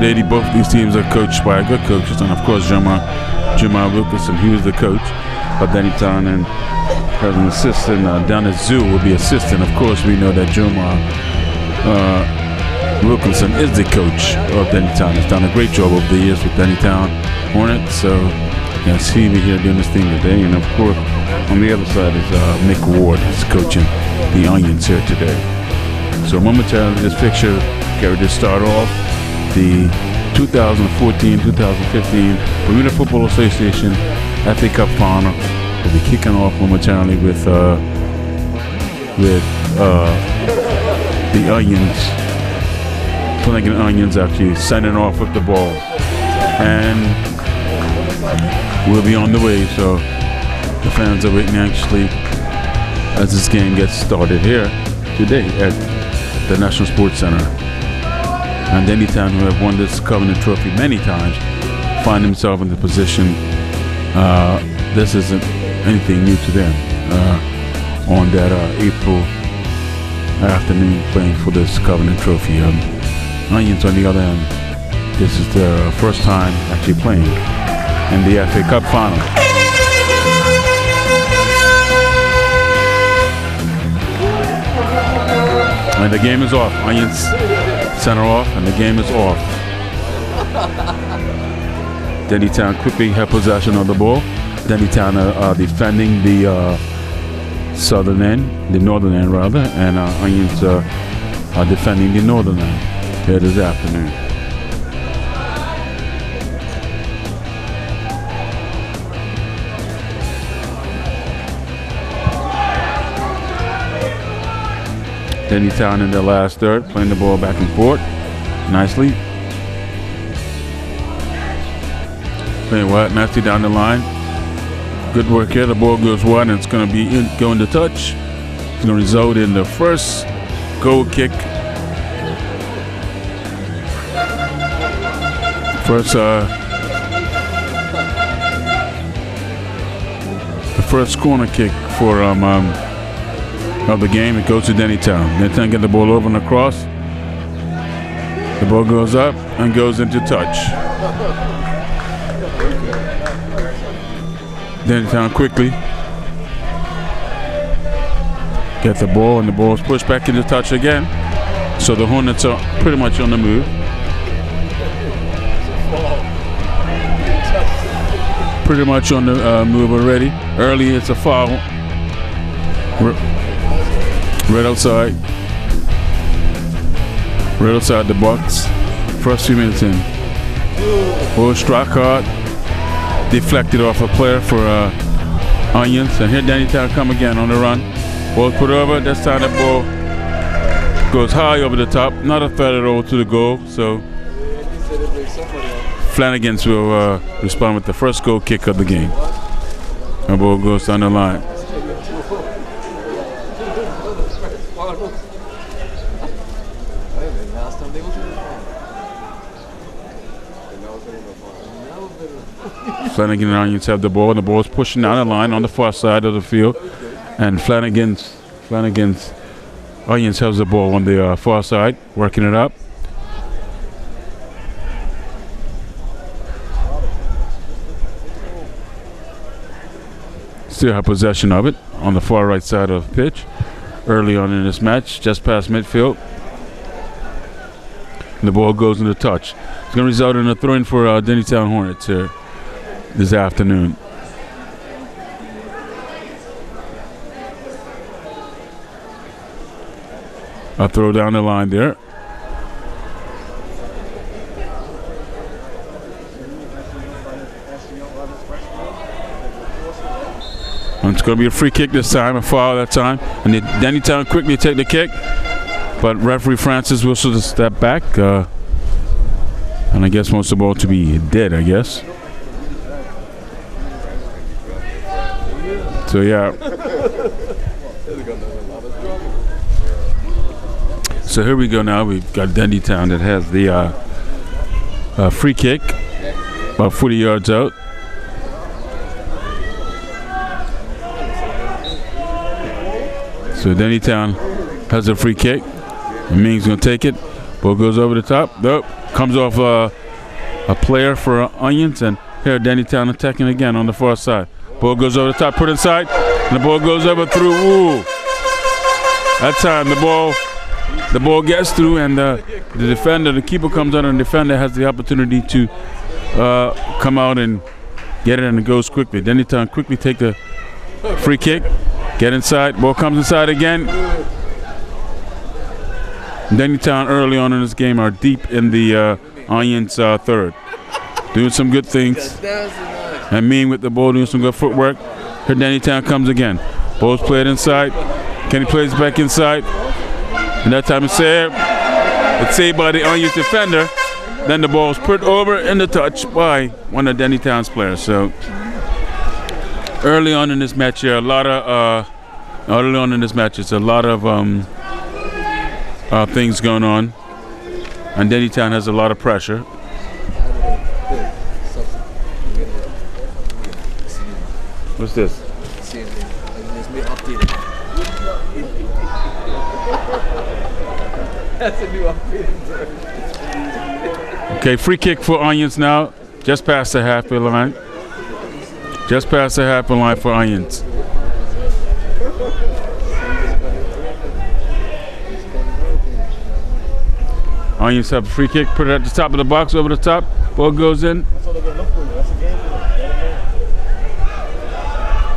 today both these teams are coached by good coaches, and of course Jamal Wilkinson, he was the coach of Dennytown, and as an assistant down at Zoo will be assistant. Of course, we know that Jamal Wilkinson is the coach of Dennytown. He's done a great job over the years with Dennytown Hornets, so yes, he be here doing this thing today. And of course, on the other side is Mick Ward, who's coaching the Onions here today. So momentarily, this picture, Gary, to start off the 2014-2015 Bermuda Football Association FA Cup Final. We'll be kicking off momentarily with the Onions, Flanagans Onions actually signing off with the ball, and we'll be on the way. So the fans are waiting anxiously as this game gets started here today at the National Sports Center. And Dennytown, who have won this Covenant Trophy many times, find themselves in the position. This isn't anything new to them. On that April afternoon, playing for this Covenant Trophy. Onions, on the other hand, this is their first time actually playing in the FA Cup Final. And the game is off. Onions center off, and the game is off. Dennytown quickly have possession of the ball. Dennytown are defending the southern end, the northern end rather, and Onions are defending the northern end here this afternoon. Dennytown in the last third, playing the ball back and forth nicely. Playing wide, nicely down the line. Good work here. The ball goes wide, and it's going to be going to touch. It's going to result in the first goal kick. The first corner kick for of the game. It goes to Dennytown. Dennytown get the ball over and across. The ball goes up and goes into touch. Dennytown quickly get the ball, and the ball is pushed back into touch again. So the Hornets are pretty much on the move. Pretty much on the move already. Early, it's a foul. Right outside the box. First few minutes in. Ball struck hard. Deflected off a player for Onions. And here Dennytown come again on the run. Ball put over. This time the ball goes high over the top. Not a threat at all to the goal. So Flanagans will respond with the first goal kick of the game. The ball goes down the line. Flanagan and Onions have the ball, and the ball is pushing down the line on the far side of the field. And Onions has the ball on the far side, working it up. Still have possession of it on the far right side of the pitch. Early on in this match, just past midfield. And the ball goes into touch. It's going to result in a throw-in for Dennytown Hornets here this afternoon. A throw down the line there. And it's going to be a free kick this time, a foul that time. And Dennytown quickly take the kick. But referee Francis will sort of step back. And I guess wants the ball to be dead, I guess. So, yeah. So here we go now. We've got Dennytown that has the free kick about 40 yards out. So Dennytown has a free kick. And Ming's going to take it. Ball goes over the top. Nope. Comes off a player for Onions, and here Danny Town attacking again on the far side. Ball goes over the top, put inside, and the ball goes over through. Ooh. That time the ball gets through, and the defender, the keeper comes out, and the defender has the opportunity to come out and get it, and it goes quickly. Danny Town quickly take the free kick, get inside, ball comes inside again. Danny Town early on in this game are deep in the Onions third. Doing some good things. And Mean with the ball doing some good footwork. Here Danny Town comes again. Ball's played inside. Kenny plays back inside. And that time it's saved. It's saved by the Onions defender. Then the ball's put over in the touch by one of Danny Town's players. So early on in this match here, it's a lot of things going on. And Danny Town has a lot of pressure. What's this? That's a new update. Okay, free kick for Onions now. Just past the halfway line. Just past the halfway line for Onions. Onions have a free kick, put it at the top of the box, over the top. Ball goes in.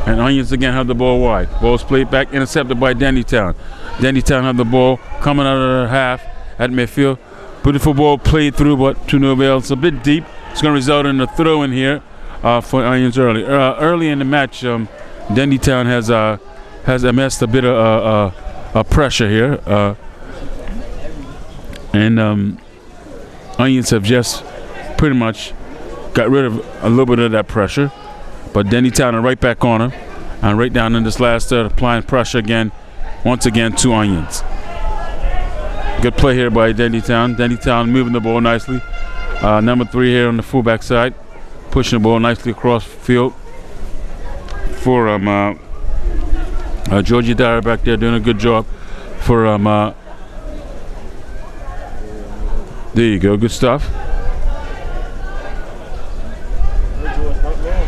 And Onions again have the ball wide. Ball's played back, intercepted by Dandy Town. Dandy Town have the ball coming out of the half at midfield. Beautiful ball played through, but to no avail. It's a bit deep. It's going to result in a throw in here for Onions early. Early in the match, Dandy Town has amassed a bit of pressure here. And Onions have just pretty much got rid of a little bit of that pressure. But Danny Town are right back on him. And right down in this last third, applying pressure again, once again to Onions. Good play here by Dandy Town. Dandy Town moving the ball nicely. Number 3 here on the fullback side, pushing the ball nicely across the field for Georgie Dyer back there doing a good job for there you go, good stuff.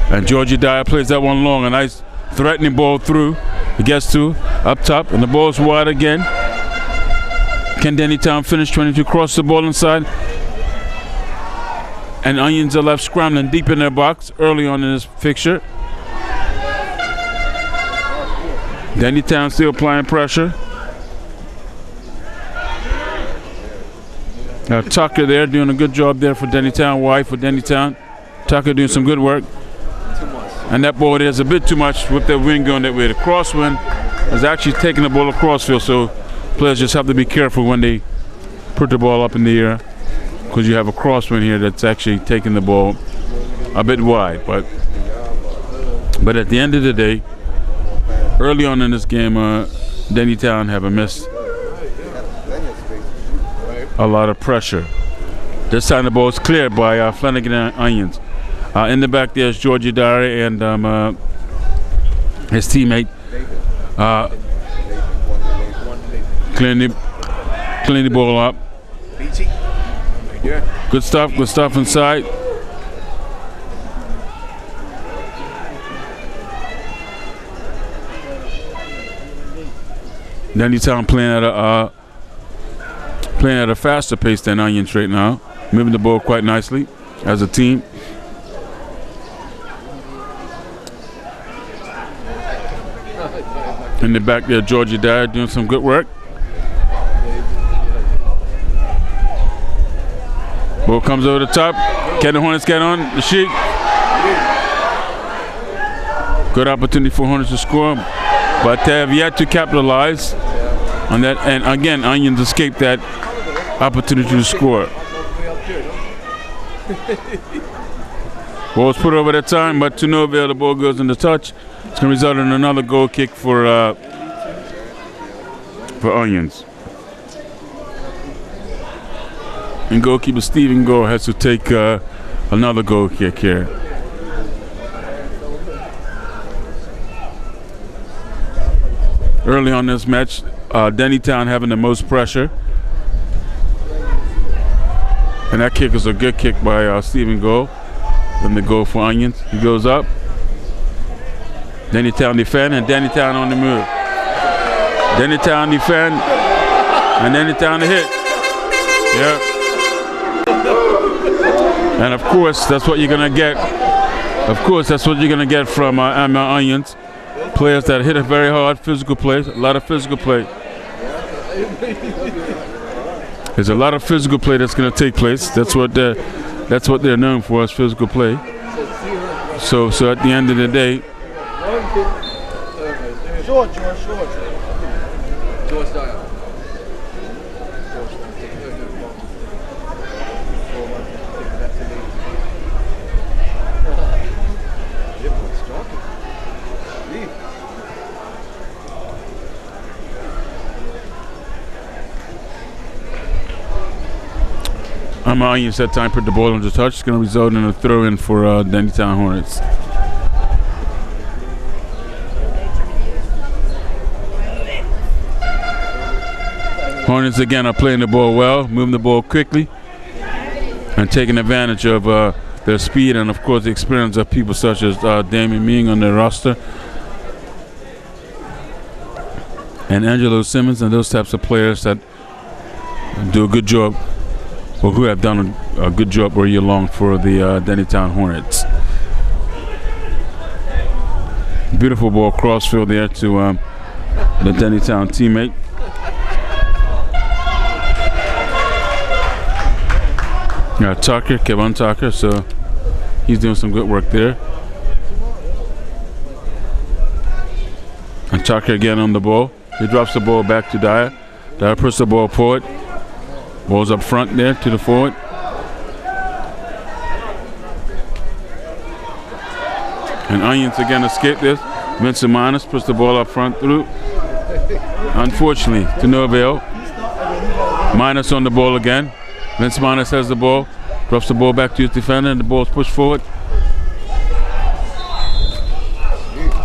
And Georgie Dyer plays that one long, a nice threatening ball through. He gets to up top, and the ball's wide again. Can Danny Town finish? 22 cross the ball inside. And Onions are left scrambling deep in their box early on in this fixture. Danny Town still applying pressure. Tucker there doing a good job there for Danny Town, wide for Danny Town. Tucker doing some good work. And that ball there's a bit too much with the wind going that way. The crosswind is actually taking the ball across field, so players just have to be careful when they put the ball up in the air, because you have a crosswind here that's actually taking the ball a bit wide. But at the end of the day, early on in this game, Danny Town have missed a lot of pressure. This time the ball is cleared by Flanagan Onions. In the back there's Georgie Dyer and his teammate clearing the ball up. Good stuff inside. Dandy Town playing at a faster pace than Onions right now, moving the ball quite nicely as a team. In the back there, Georgie Dyer doing some good work. Ball comes over the top. Can the Hornets get on the sheet? Good opportunity for Hornets to score, but they have yet to capitalize on that. And again, Onions escaped that opportunity to score. Ball's put over that time, but to no avail. The ball goes in the touch. It's going to result in another goal kick for Onions. And goalkeeper Stephen Gore has to take another goal kick here. Early on this match, Danny Town having the most pressure. And that kick is a good kick by Stephen Gold. Then the goal for Onions. He goes up. Danny Town defend, and Danny Town on the move. Danny Town defend, and Danny Town to hit. Yeah. And of course, that's what you're gonna get. Of course, that's what you're gonna get from Onions. Players that hit it very hard, physical play, a lot of physical play. There's a lot of physical play that's gonna take place. That's what they're known for, is physical play. So at the end of the day, Short. Onions that time put the ball on the touch. It's going to result in a throw in for Danny Town Hornets. Hornets again are playing the ball well, moving the ball quickly, and taking advantage of their speed and, of course, the experience of people such as Damian Ming on their roster, and Angelo Simmons, and those types of players that do a good job, or who have done a good job all year long for the Danny Town Hornets. Beautiful ball crossfield there to the Danny Town teammate. Tucker, Kevin Tucker, so he's doing some good work there. And Tucker again on the ball. He drops the ball back to Dyer. Dyer puts the ball forward. Ball's up front there to the forward. And Onions again escape this. Vincent Minus puts the ball up front through. Unfortunately, to no avail. Minus on the ball again. Vince Minus has the ball. Drops the ball back to his defender, and the ball's pushed forward.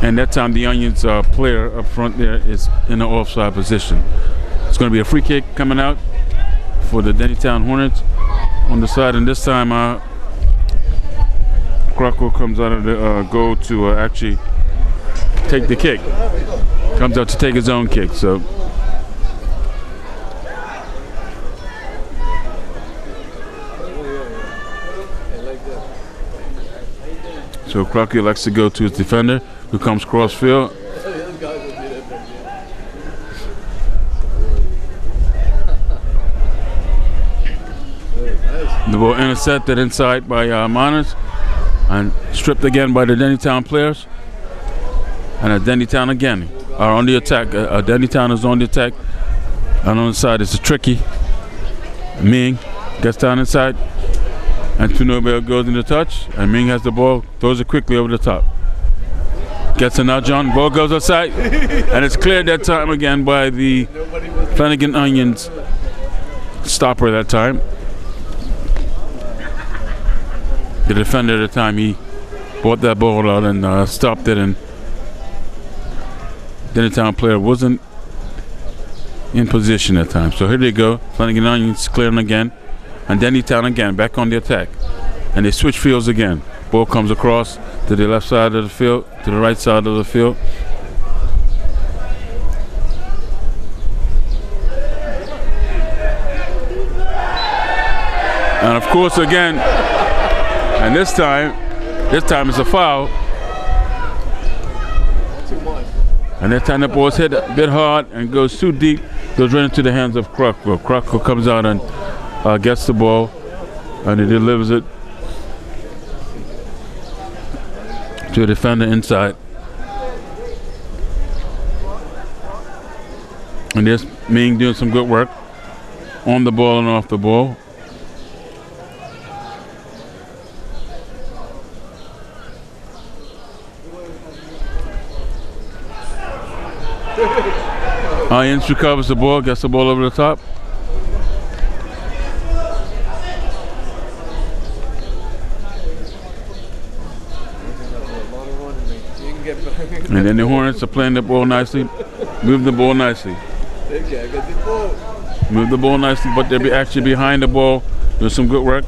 And that time the Onions player up front there is in the offside position. It's going to be a free kick coming out for the Danny Town Hornets on the side, and this time Krakow comes out of the goal to actually take the kick. Comes out to take his own kick. So Krakow likes to go to his defender, who comes cross field. The ball intercepted inside by Miners and stripped again by the Danny Town players. And Danny Town again are on the attack. Danny Town is on the attack. And on the side it's a tricky. Ming gets down inside. And Tunobel goes in the touch. And Ming has the ball, throws it quickly over the top. Gets a nudge on, ball goes outside. And it's cleared that time again by the Flanagan Onions stopper that time. The defender at the time, he brought that ball out and stopped it, and Danny Town player wasn't in position at the time. So here they go, Flanagan Onions clearing again, and Danny Town again back on the attack. And they switch fields again. Ball comes across to the left side of the field, to the right side of the field. And of course again, and this time it's a foul. And that time the ball's hit a bit hard and goes too deep, goes right into the hands of Krakow. Krakow comes out and gets the ball, and he delivers it to a defender inside. And there's Ming doing some good work on the ball and off the ball. Onions recovers the ball, gets the ball over the top. And then the Hornets are playing the ball nicely, move the ball nicely. Move the ball nicely, but they're actually behind the ball doing some good work.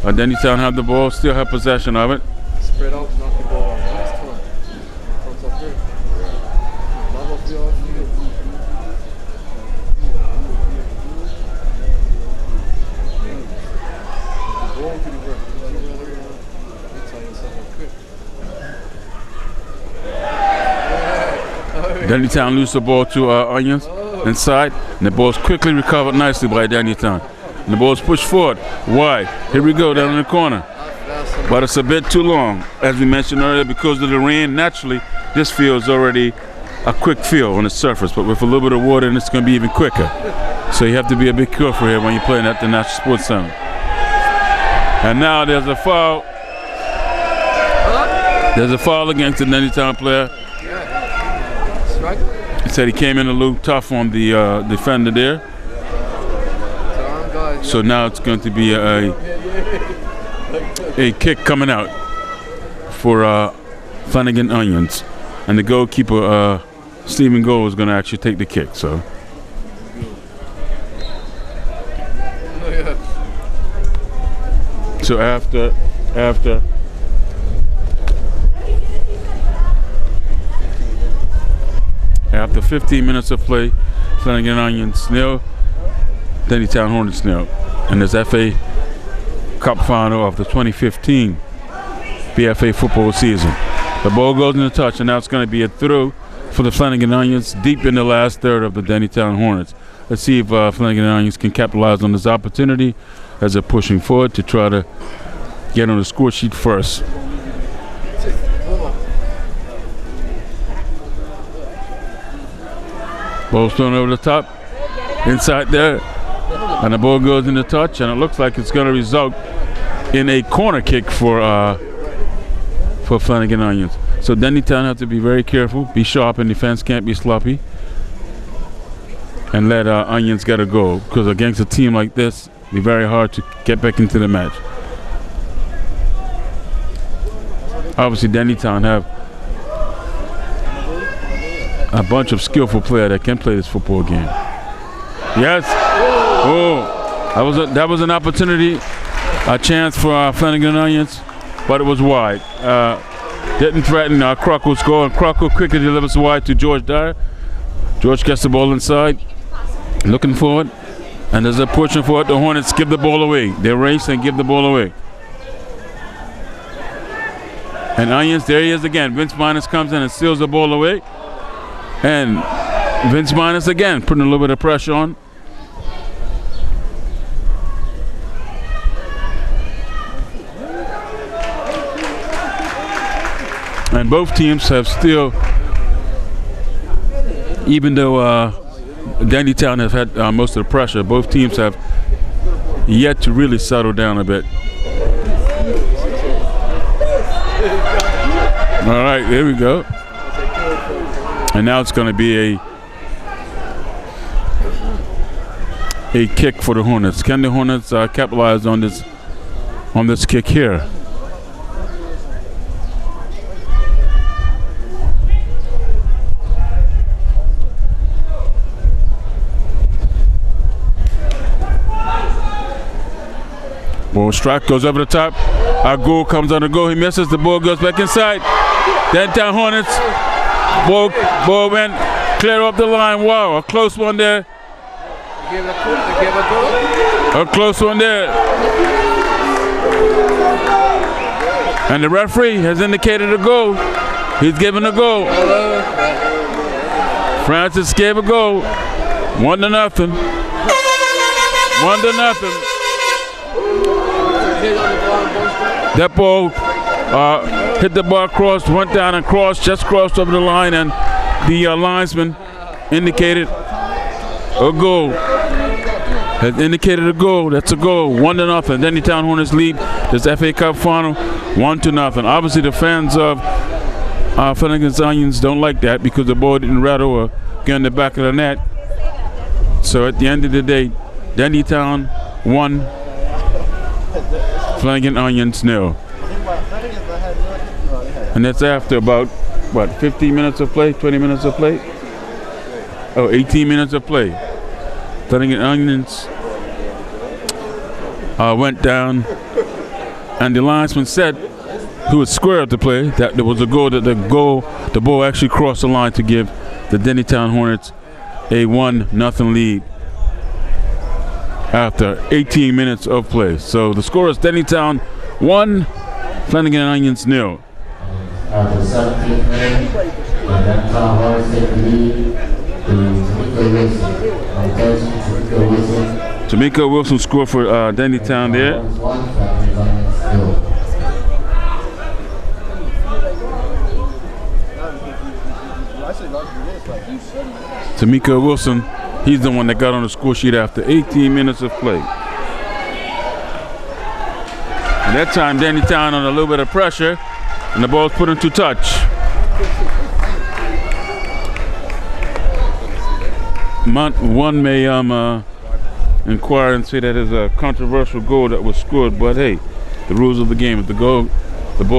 Dennytown have the ball, still have possession of it. Spread out, knock the ball out. Nice time. Comes up here. Love up the field. Ball to the ground. Let me tell you something quick. Dennytown lose the ball to Onions inside, and the ball's quickly recovered nicely by Dennytown. And the ball's pushed forward, wide. Here we go, down in the corner. But it's a bit too long. As we mentioned earlier, because of the rain, naturally, this field is already a quick field on the surface. But with a little bit of water, and it's going to be even quicker. So you have to be a bit careful here when you're playing at the National Sports Center. And now there's a foul. There's a foul against the Dennytown player. He said he came in a little tough on the defender there. So now it's going to be a kick coming out for Flanagan Onions. And the goalkeeper, Stephen Gold, is going to actually take the kick. So after 15 minutes of play, Flanagan Onions nil, Dennytown Hornets nil. And this FA Cup final of the 2015 BFA football season. The ball goes in the touch, and now it's going to be a throw for the Flanagan Onions deep in the last third of the Dennytown Hornets. Let's see if Flanagan Onions can capitalize on this opportunity as they're pushing forward to try to get on the score sheet first. Ball's thrown over the top, inside there, and the ball goes in the touch, and it looks like it's going to result in a corner kick for Flanagan Onions. So Dennytown have to be very careful, be sharp in defense, can't be sloppy, and let Onions get a goal, because against a team like this, it'll be very hard to get back into the match. Obviously, Dennytown have a bunch of skillful players that can play this football game. Yes. Oh, that was an opportunity, a chance for Flanagan Onions, but it was wide. Didn't threaten Crockle score, and Crockle quickly delivers wide to George Dyer. George gets the ball inside, looking forward, and there's a pushing forward. The Hornets give the ball away. They race and give the ball away. And Onions, there he is again. Vince Minus comes in and steals the ball away. And Vince Minus again putting a little bit of pressure on. And both teams have still, even though Dennytown has had most of the pressure, both teams have yet to really settle down a bit. All right, there we go. And now it's going to be a kick for the Hornets. Can the Hornets capitalize on this kick here? Ball strike goes over the top. Our goal comes on the goal. He misses. The ball goes back inside. Dennytown Hornets. Ball went clear up the line. Wow, a close one there. A close one there. And the referee has indicated a goal. He's given a goal. Francis gave a goal. 1-0. 1-0. That ball hit the bar cross, went down and crossed, just crossed over the line, and the linesman indicated a goal. Has indicated a goal. That's a goal. 1-0. Dennytown Hornets lead this FA Cup final 1-0. Obviously, the fans of Flanagans Onions don't like that because the ball didn't rattle or get in the back of the net. So at the end of the day, Dennytown won. Flanagans Onions nil. And that's after about, 15 minutes of play, 20 minutes of play? 18 minutes of play. Flanagans Onions went down, and the linesman said, who was square at the play, that there was a goal, that the ball actually crossed the line to give the Dennytown Hornets a 1-0 lead after 18 minutes of play. So the score is Dennytown 1, Flanagan Onions 0. After 17 minutes, the Dennytown Hornets take the lead to Tamika Wilson. Tamika Wilson scored for Dennytown there. Tamika Wilson, he's the one that got on the score sheet after 18 minutes of play. And that time, Dennytown on a little bit of pressure, and the ball's put into touch. One may inquire and say that is a controversial goal that was scored, but hey, the rules of the game, if the ball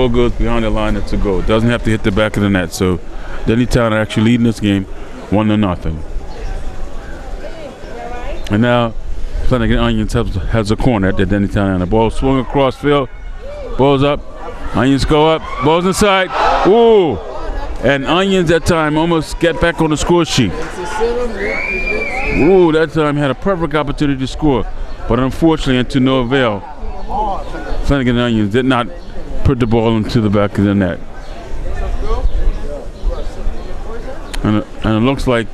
goes behind the line, it's a goal. It doesn't have to hit the back of the net. So Dennytown are actually leading this game 1-0. And now Flanagan Onions has a corner at the Dennytown, and the ball swung across field. Ball's up. Onions go up. Ball's inside. Ooh! And Onions that time almost get back on the score sheet. Ooh, that time had a perfect opportunity to score, but unfortunately, and to no avail, Flanagan Onions did not put the ball into the back of the net. And it looks like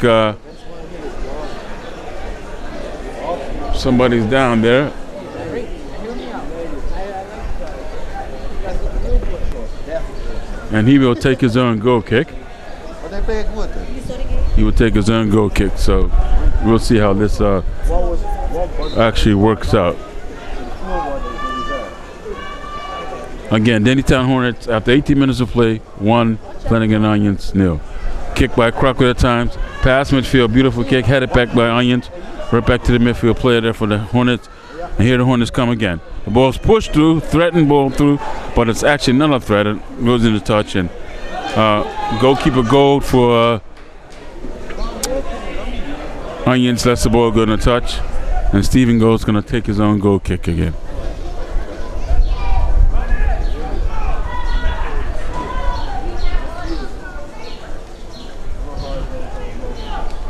somebody's down there. And he will take his own goal kick. He will take his own goal kick. So we'll see how this actually works out. Again, Dennytown Hornets after 18 minutes of play, 1, Flanagan Onions 0. Kick by Crockett at times. Pass midfield, beautiful kick, headed back by Onions. Right back to the midfield player there for the Hornets. And here the Hornets come again. The ball's pushed through, threatened ball through, but it's actually not a threat. It goes into touch, and goalkeeper goal for Onions lets the ball go into touch. And Stephen Gold's going to take his own goal kick again.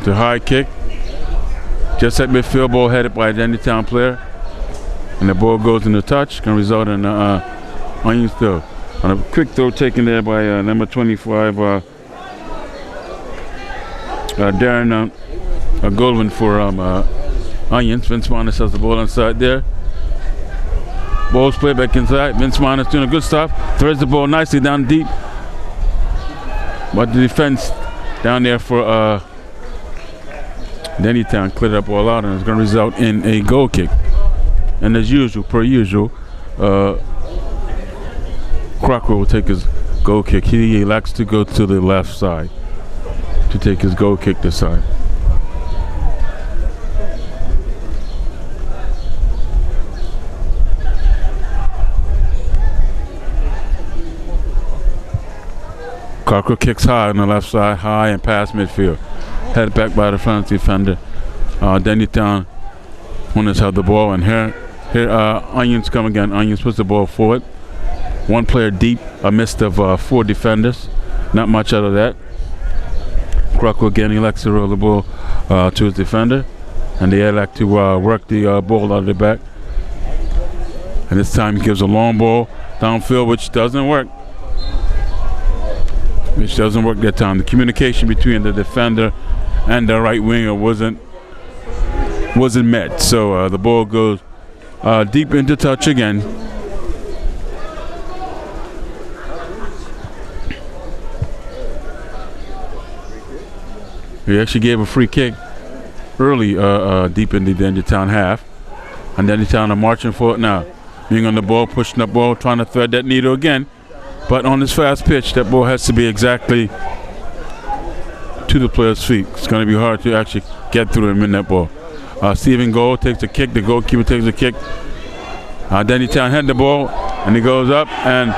The high kick, just at midfield, ball headed by a Dennytown player, and the ball goes into touch, can result in Onions throw. On a quick throw taken there by number 25, Darren Goldwyn for Onions. Vince Manis has the ball inside there. Ball's played back inside. Vince Manis doing a good stop, threads the ball nicely down deep, but the defense down there for Dennytown cleared up all out, and it's going to result in a goal kick. And as usual, per usual, Crocker will take his goal kick. He likes to go to the left side to take his goal kick this side. Crocker kicks high on the left side, high and past midfield. Headed back by the front defender. Dennytown Hornets have the ball, and here Onions come again. Onions puts the ball forward. One player deep, a mist of 4 defenders. Not much out of that. Crocker again elects to roll the ball to his defender, and they elect to work the ball out of the back. And this time he gives a long ball downfield, which doesn't work. Which doesn't work that time. The communication between the defender and the right winger wasn't met. So the ball goes deep into touch again. He actually gave a free kick early, deep in the Dennytown half, and Dennytown are marching for it now. Being on the ball, pushing the ball, trying to thread that needle again. But on this fast pitch, that ball has to be exactly to the player's feet. It's going to be hard to actually get through him in that ball. Stephen Gold takes a kick. The goalkeeper takes a kick. Dennytown had the ball, and he goes up, and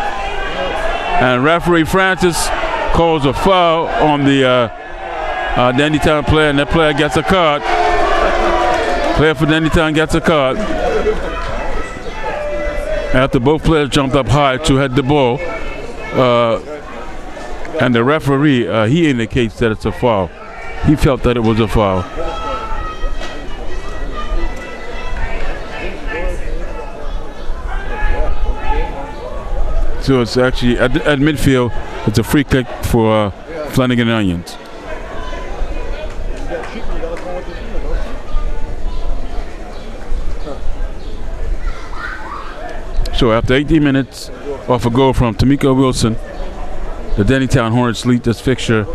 referee Francis calls a foul on the Dennytown player, and that player gets a card. Player for Dennytown gets a card. After both players jumped up high to head the ball, and the referee, he indicates that it's a foul. He felt that it was a foul. So it's actually at midfield. It's a free kick for Flanagan Onions. So after 18 minutes off a goal from Tamika Wilson, the Dennytown Hornets lead this fixture,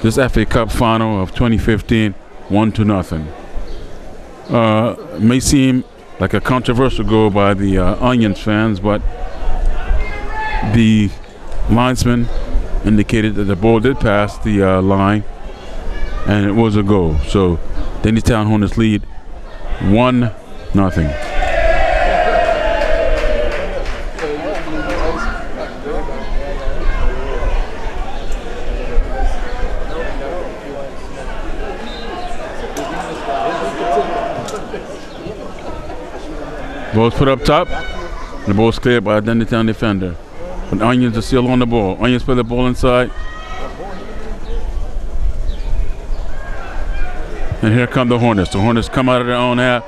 this FA Cup final of 2015, 1-0. May seem like a controversial goal by the Onions fans, but the linesman indicated that the ball did pass the line and it was a goal. So Dennytown Hornets lead 1-0. Ball's put up top. The ball's cleared by a Dennytown defender. But Onions are still on the ball. Onions put the ball inside. And here come the Hornets. The Hornets come out of their own half.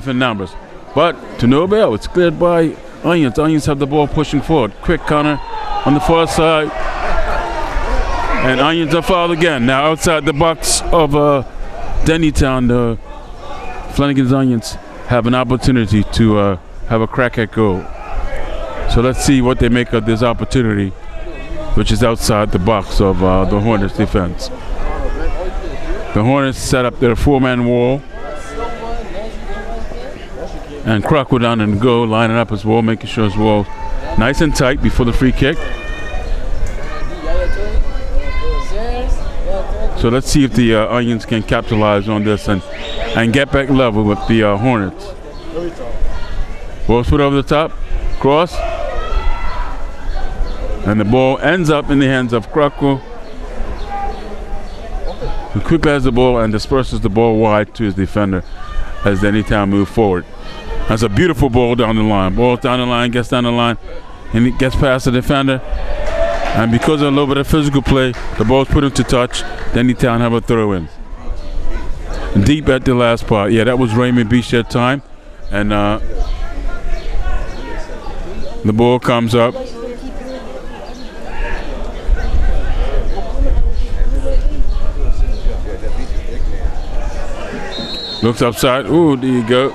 In numbers. But to no avail. It's cleared by Onions. Onions have the ball pushing forward. Quick counter on the far side. And Onions are fouled again. Now outside the box of Dennytown, the Flanagan's Onions have an opportunity to have a crack at goal. So let's see what they make of this opportunity, which is outside the box of the Hornets defense. The Hornets set up their four-man wall, and Kruk went down and go, lining up his wall, making sure his wall nice and tight before the free kick. So let's see if the Onions can capitalize on this and get back level with the Hornets. Ball's put over the top, cross, and the ball ends up in the hands of Kruk, who quickly has the ball and disperses the ball wide to his defender as Dennytown move forward. That's a beautiful ball down the line. Ball down the line, gets down the line, and it gets past the defender. And because of a little bit of physical play, the ball's put into touch. Dennytown have a throw in. Deep at the last part. Yeah, that was Raymond Beachhead time. And the ball comes up. Looks upside. Ooh, there you go.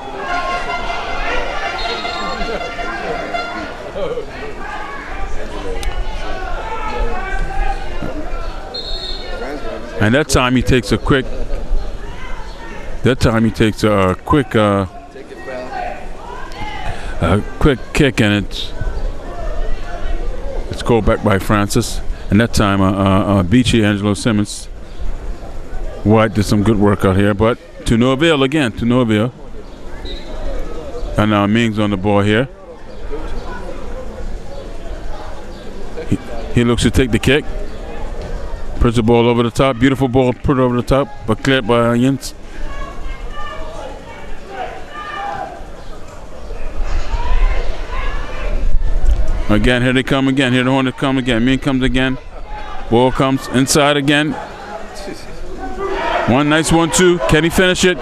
And that time he takes a quick. Quick kick, and it's called back by Francis. And that time, Beachy Angelo Simmons White did some good work out here, but to no avail again. To no avail. And now Ming's on the ball here. He looks to take the kick. Puts the ball over the top. Beautiful ball put over the top, but cleared by Onions. Again, here they come again. Here the Hornets come again. Ming comes again. Ball comes inside again. One nice 1-2. Can he finish it?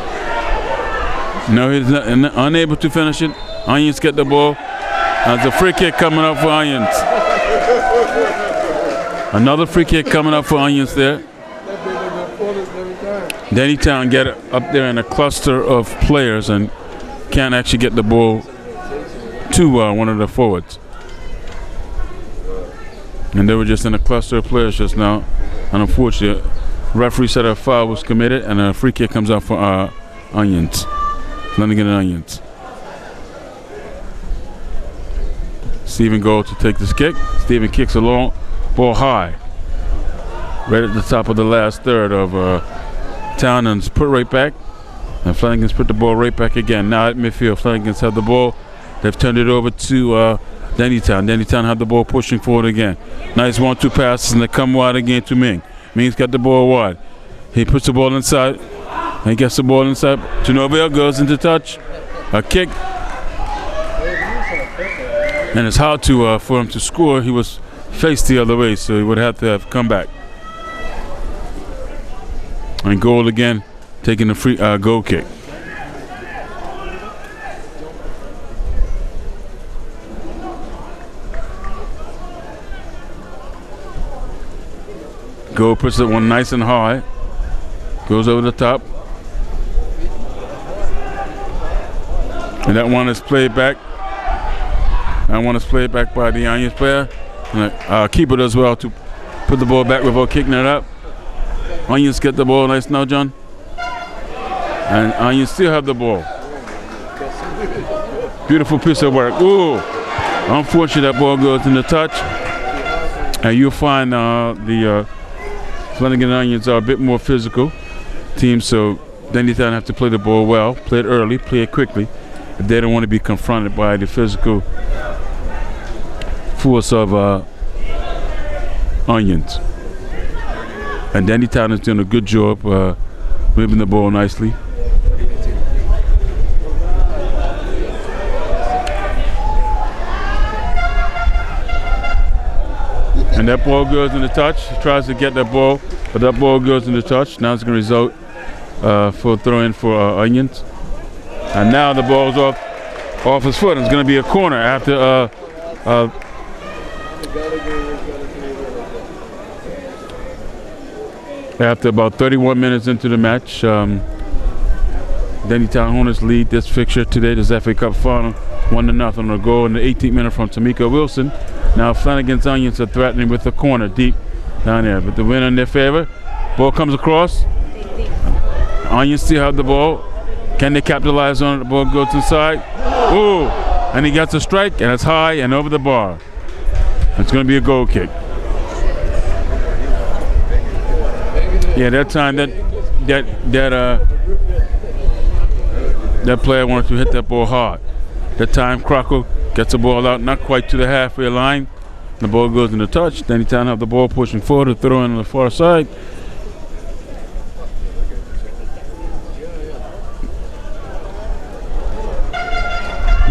No, he's unable to finish it. Onions get the ball. There's a free kick coming up for Onions. Another free kick coming up for Onions there. Dennytown get up there in a cluster of players and can't actually get the ball to one of the forwards. And they were just in a cluster of players just now. And unfortunately, the referee said a foul was committed and a free kick comes out for Onions. Flanagan and Onions. Stephen goes to take this kick. Stephen kicks a long ball high. Right at the top of the last third of Townend's put right back. And Flanagans put the ball right back again. Now at midfield, Flanagans have the ball. They've turned it over to Dennytown. Dennytown have the ball pushing forward again. Nice 1-2 passes and they come wide again to Ming. Ming's got the ball wide. He puts the ball inside. And he gets the ball inside. To no avail, goes into touch. A kick. And it's hard to for him to score. He was faced the other way, so he would have to have come back. And goal again, taking the free goal kick. Goal puts it one nice and high. Goes over the top. And that one is played back. That one is played back by the Onions player. And keeper does well to put the ball back without kicking it up. Onions get the ball nice now, John. And Onions still have the ball. Beautiful piece of work. Ooh! Unfortunately, that ball goes in the touch. And you'll find the Flanagan Onions are a bit more physical team, so then you don't have to play the ball well, play it early, play it quickly, if they don't want to be confronted by the physical force of Onions. And Danny Town is doing a good job moving the ball nicely. And that ball goes in the touch. He tries to get that ball, but that ball goes in the touch. Now it's going to result for a throw in for Onions. And now the ball's off his foot. It's going to be a corner after about 31 minutes into the match. Denny Town Hornets lead this fixture today, this FA Cup final, 1-0 on a goal in the 18th minute from Tamika Wilson. Now Flanagan's Onions are threatening with the corner deep down there, but the win in their favor. Ball comes across. Onions still have the ball. Can they capitalize on it? The ball goes inside. Ooh! And he gets a strike, and it's high and over the bar. It's going to be a goal kick. Yeah, that time that player wanted to hit that ball hard. That time Crocker gets the ball out, not quite to the halfway line. The ball goes in the touch. Then he have the ball pushing forward to throw in on the far side.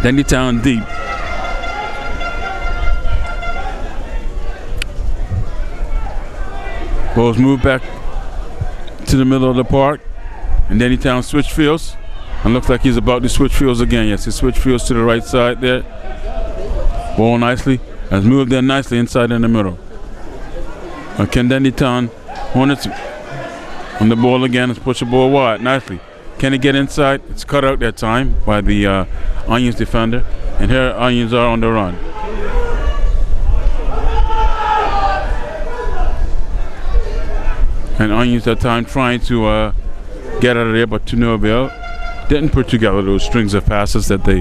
Danny Town deep. Ball's moved back to the middle of the park. And Danny Town switch fields. And looks like he's about to switch fields again. Yes, he switched fields to the right side there. Ball nicely. Has moved there nicely inside in the middle. Can Danny Town Hornets on the ball again. Let's push the ball wide nicely. Can he get inside? It's cut out that time by the Onions defender. And here Onions are on the run. And Onions that time trying to get out of there, but to no avail. Didn't put together those strings of passes that they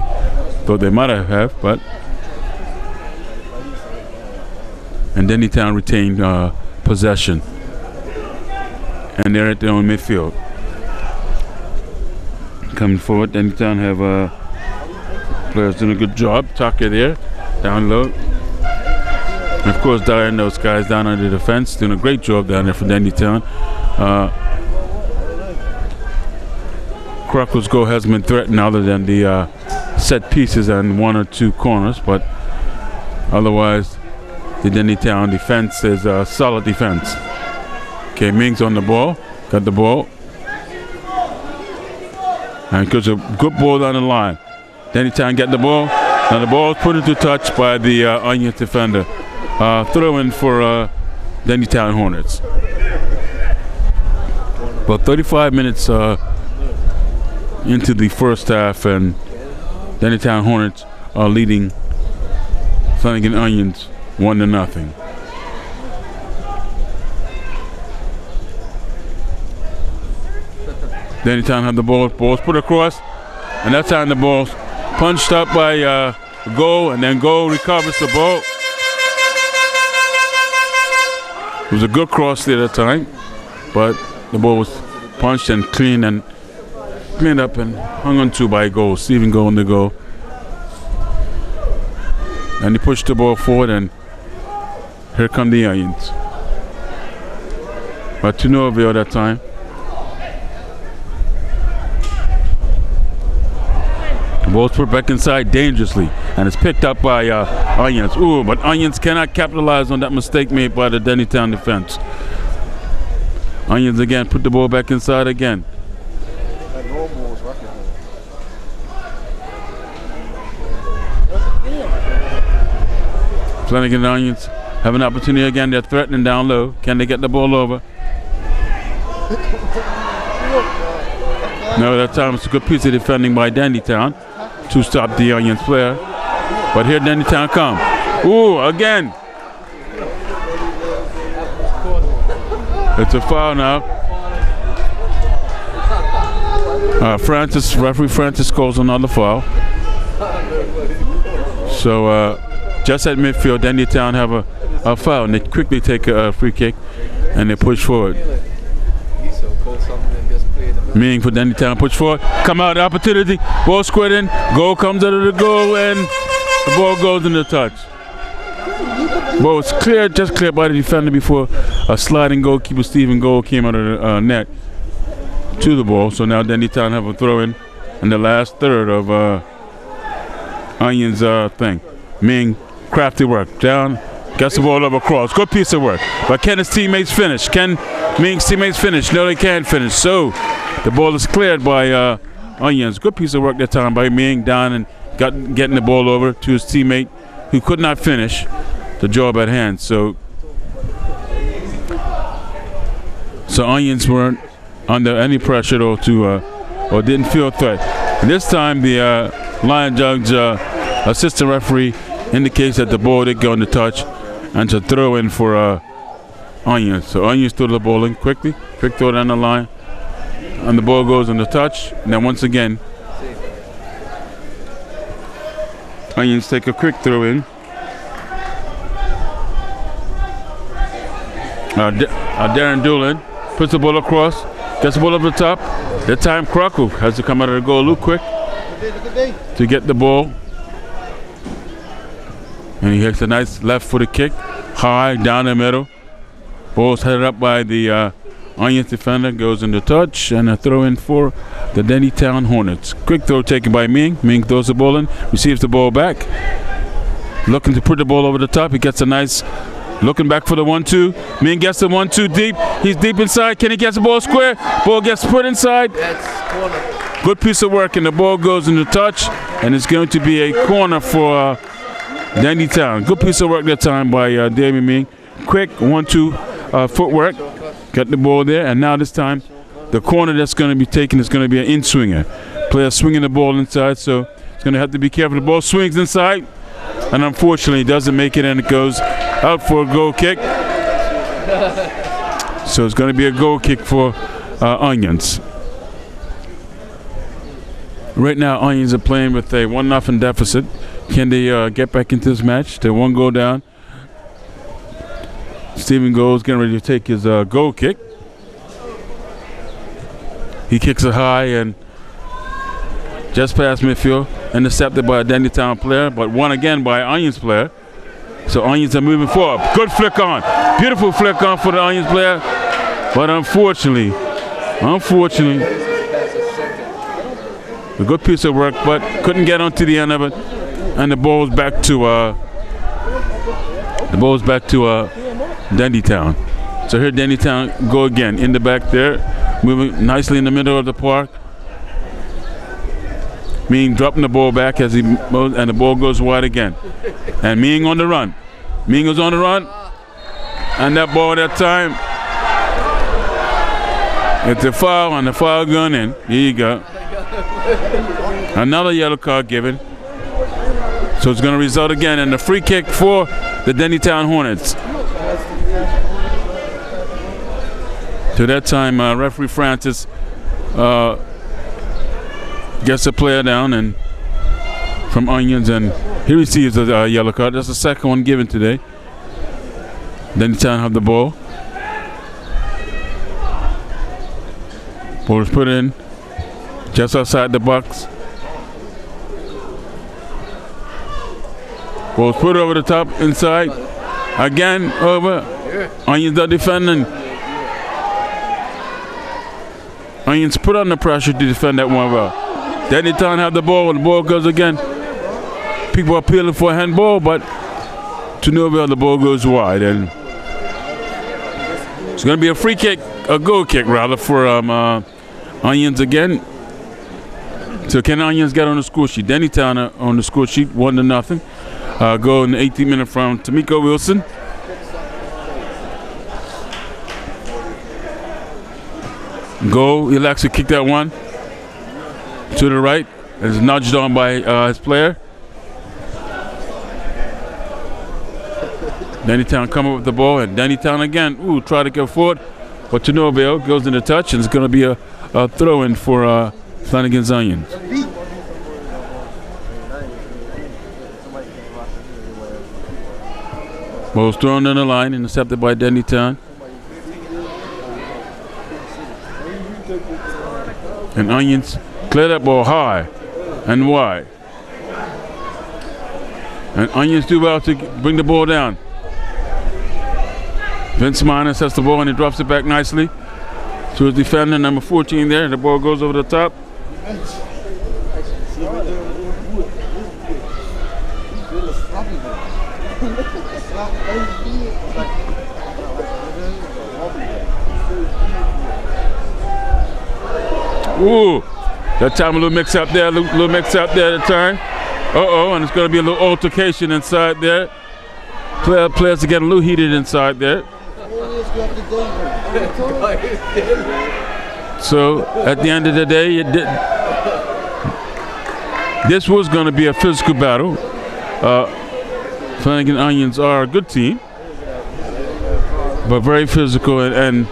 thought they might have, but. And Denny Town retained possession. And they're at their own midfield. Coming forward, Denny Town have players doing a good job. Tucker there, down low. And of course, Dyer and those guys down under the fence doing a great job down there for Denny Town. Crocker's goal has been threatened other than the set pieces and one or two corners, but otherwise the Denny Town defense is a solid defense. Okay, Mings on the ball, got the ball. And goes a good ball down the line. Denny Town get the ball. Now the ball is put into touch by the Onions defender. Throw in for Denny Town Hornets. About 35 minutes into the first half, and Denny Town Hornets are leading Flanagan Onions 1-0. Denny Town have the ball. Ball's put across, and that time the ball's punched up by Goal, and then Goal recovers the ball. It was a good cross there that time, but the ball was punched and cleaned up and hung on to by Goal. Stephen Goal on the goal. And he pushed the ball forward, and here come the Onions. But to no avail that time. The Ball's put back inside dangerously, and it's picked up by Onions. Ooh, but Onions cannot capitalize on that mistake made by the Dennytown defense. Onions again put the ball back inside again. That normal was rocket. Flanagan and Onions have an opportunity again. They're threatening down low. Can they get the ball over? No, that time it's a good piece of defending by Dennytown to stop the Onions player. But here Dennytown come. Ooh, again. It's a foul now. Referee Francis calls another foul. So just at midfield, Dennytown have a foul, and they quickly take a free kick, and they push forward. Meaning for Dennytown, push forward, come out, opportunity, ball squared in, goal comes out of the goal, and the ball goes in the touch. Ball was cleared, just cleared by the defender before a sliding goalkeeper, Stephen Goal, came out of the net to the ball. So now Dennytown have a throw in the last third of Onions thing. Ming, crafty work, down, gets the ball over across. Good piece of work. But can his teammates finish? Can Ming's teammates finish? No, they can't finish. So the ball is cleared by Onions. Good piece of work that time by Ming, down and getting the ball over to his teammate who could not finish the job at hand. So Onions weren't under any pressure or didn't feel a threat. And this time the line judge, assistant referee, indicates that the ball did go in the touch and to throw in for Onions. So Onions threw the ball in quickly, quick throw down the line, and the ball goes in the touch. And then once again, Onions take a quick throw in. Darren Doolin puts the ball across, gets the ball over the top. That time Krakow has to come out of the goal a little quick to get the ball. And he hits a nice left-footed kick, high, down the middle. Ball's headed up by the Onions defender, goes into touch, and a throw in for the Dennytown Hornets. Quick throw taken by Ming. Ming throws the ball in, receives the ball back. Looking to put the ball over the top. He gets a nice, looking back for the 1-2. Ming gets the 1-2 deep. He's deep inside. Can he get the ball square? Ball gets put inside. Good piece of work, and the ball goes into touch, and it's going to be a corner for Dennytown. Good piece of work that time by David Ming. Quick 1-2 footwork. Got the ball there, and now this time the corner that's going to be taken is going to be an in-swinger. Player swinging the ball inside, so he's going to have to be careful. The ball swings inside, and unfortunately doesn't make it, and it goes out for a goal kick. So it's going to be a goal kick for Onions. Right now, Onions are playing with a 1-0 deficit. Can they get back into this match? They're 1 goal down. Stephen Gold's getting ready to take his goal kick. He kicks it high and just past midfield, intercepted by a Dennytown player, but won again by Onions player. So Onions are moving forward. Good flick on. Beautiful flick on for the Onions player. But unfortunately, a good piece of work, but couldn't get onto the end of it. And the ball's back to Dennytown. So here Dennytown go again in the back there, moving nicely in the middle of the park. Ming dropping the ball back as he moves, and the ball goes wide again. And Ming on the run. Ming is on the run, and that ball that time, it's a foul, and the foul going in. Here you go. Another yellow card given. So it's going to result again in the free kick for the Dennytown Hornets. To that time, referee Francis gets the player down and from Onions, and he receives a yellow card. That's the second one given today. Dennytown have the ball. Ball is put in just outside the box. Ball's put over the top, inside. Again, over. Onions are defending. Onions put on the pressure to defend that one well. Dennytown have the ball, and the ball goes again. People are appealing for a handball, but to Norville, the ball goes wide, and it's going to be a free kick, a goal kick rather, for Onions again. So can Onions get on the score sheet? Dennytown on the score sheet, 1-0. Goal in the 18th minute from Tamiko Wilson. Goal, he'll actually kick that one to the right. It's nudged on by his player. Dennytown come up with the ball, and Dennytown again, try to go forward. But Norville goes in the touch, and it's going to be a throw-in for Flanagans Onions. Ball's thrown on the line, intercepted by Dennytown. And Onions clear that ball high and wide. And Onions do well to bring the ball down. Vince Minus has the ball and he drops it back nicely to his defender, number 14 there. The ball goes over the top. Ooh, that time a little mix up there, little mix up there at the time. And it's going to be a little altercation inside there. Players are getting a little heated inside there. So at the end of the day, this was going to be a physical battle. Flanagan Onions are a good team, but very physical and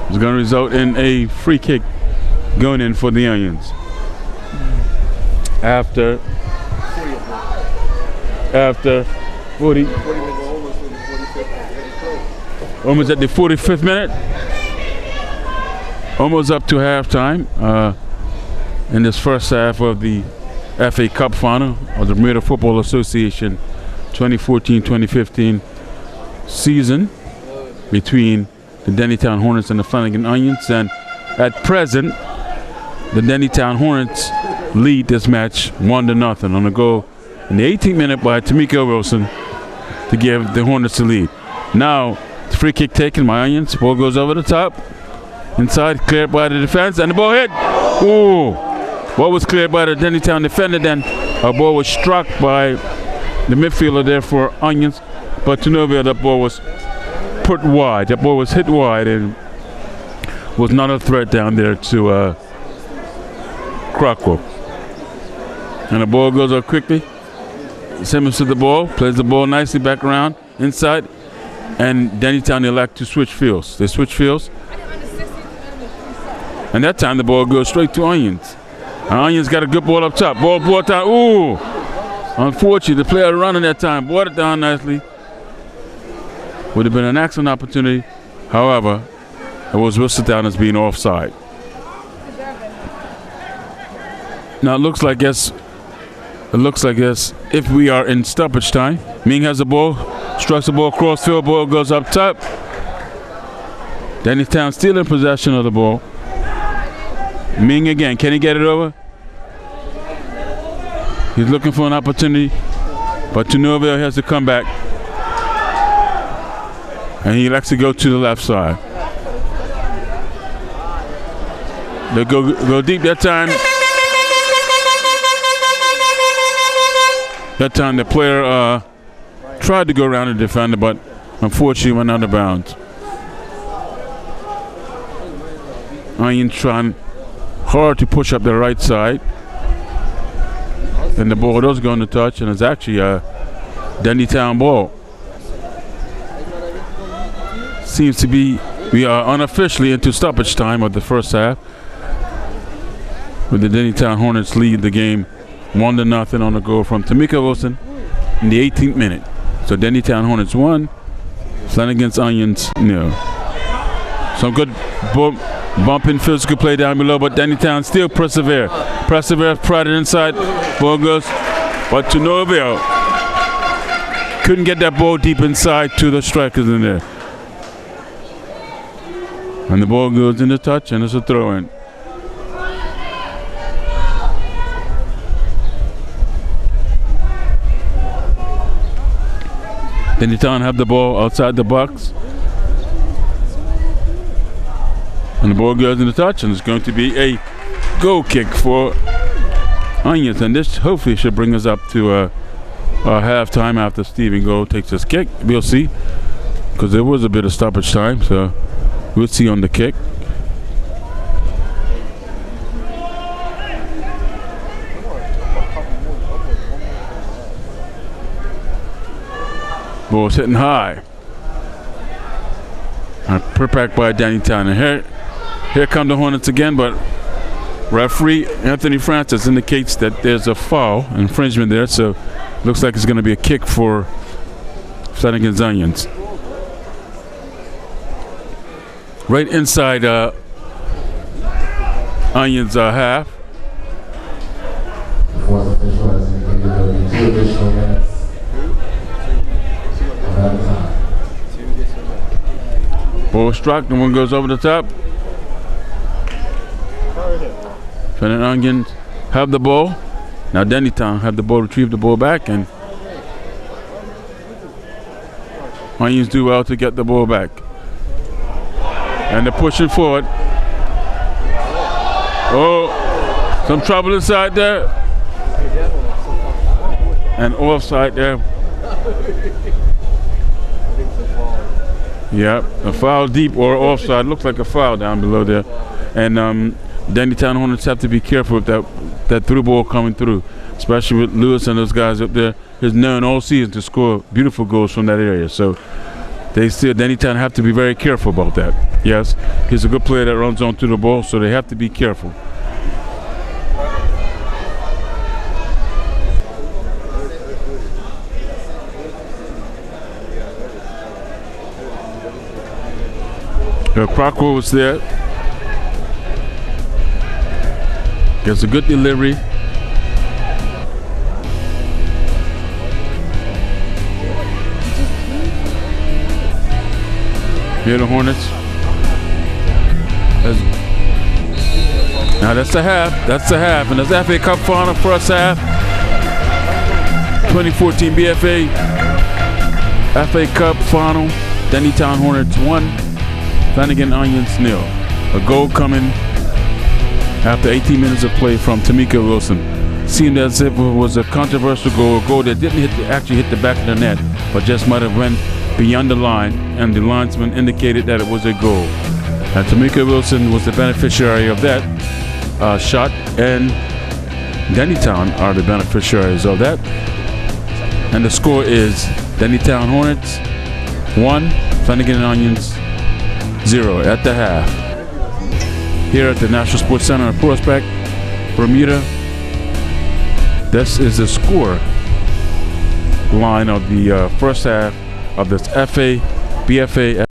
it's going to result in a free kick going in for the Onions. After 40, almost at the 45th minute, almost up to halftime in this first half of the FA Cup final of the Bermuda Football Association 2014-2015 season between the Dennytown Hornets and the Flanagan Onions. And at present, the Dennytown Hornets lead this match 1-0 on a goal in the 18th minute by Tamiko Wilson to give the Hornets the lead. Now, the free kick taken by Onions. Ball goes over the top. Inside, cleared by the defense, and the ball hit. Ooh! Ball was cleared by the Dennytown defender, then a ball was struck by the midfielder there for Onions. But to Norville, that ball was put wide. That ball was hit wide and was not a threat down there to Crockwell. And the ball goes up quickly. Simmons to the ball, plays the ball nicely back around inside, and Dennytown elect to switch fields. They switch fields, and that time the ball goes straight to Onions. And Onions got a good ball up top. Ball brought down. Ooh! Unfortunately, the player running that time brought it down nicely. Would have been an excellent opportunity. However, it was whistled down as being offside. Now it looks like yes. If we are in stoppage time, Ming has the ball, strikes the ball cross field, ball goes up top. Dennytown still in possession of the ball. Ming again, can he get it over? He's looking for an opportunity, but Norville has to come back. And he likes to go to the left side. They go deep that time. That time the player tried to go around the defender, but unfortunately went out of bounds. Onions trying hard to push up the right side. And the ball does go on the touch, and it's actually a Dennytown ball. Seems to be, we are unofficially into stoppage time of the first half, with the Dennytown Hornets lead the game 1-0 on the goal from Tamika Wilson in the 18th minute. So Dennytown Hornets 1, Flanagans Onions 0. Some good bumping physical play down below, but Dennytown still persevere. Persevere, pride it inside. Ball goes but to no avail. Couldn't get that ball deep inside to the strikers in there. And the ball goes into touch, and it's a throw-in. Then the town have the ball outside the box. And the ball goes into touch, and it's going to be a goal kick for Onions. And this hopefully should bring us up to halftime after Stephen Gold takes his kick. We'll see, because there was a bit of stoppage time, so we'll see on the kick. Ball's hitting high. And put back by Danny Town. And here come the Hornets again, but referee Anthony Francis indicates that there's a foul, infringement there, so looks like it's going to be a kick for Flanagans Onions. Right inside Onions half. Fourth official has indicated there will be 2 additional minutes. Ball struck, the one goes over the top. Flanagans Onions have the ball. Now Danny Town have the ball, retrieve the ball back, and Onions do well to get the ball back. And they're pushing forward. Oh, some trouble inside there. And offside there. Yep, a foul deep or offside. Looks like a foul down below there. And Danny Town Hornets have to be careful with that through ball coming through, especially with Lewis and those guys up there. He's known all season to score beautiful goals from that area. So Danny Town have to be very careful about that. Yes, he's a good player that runs onto the ball, so they have to be careful. Crockwell was there. Gets a good delivery. Here the Hornets. Now that's the half. That's the half. And that's FA Cup final first half. 2014 BFA FA Cup final. Danny Town Hornets 1. Flanagans Onions 0. A goal coming after 18 minutes of play from Tamika Wilson. Seemed as if it was a controversial goal, a goal that didn't actually hit the back of the net, but just might have went beyond the line, and the linesman indicated that it was a goal. And Tamika Wilson was the beneficiary of that shot, and Danny Town are the beneficiaries of that. And the score is Danny Town Hornets 1, Flanagans Onions 0 at the half. Here at the National Sports Center in Prospect, Bermuda. This is the score line of the first half of this BFA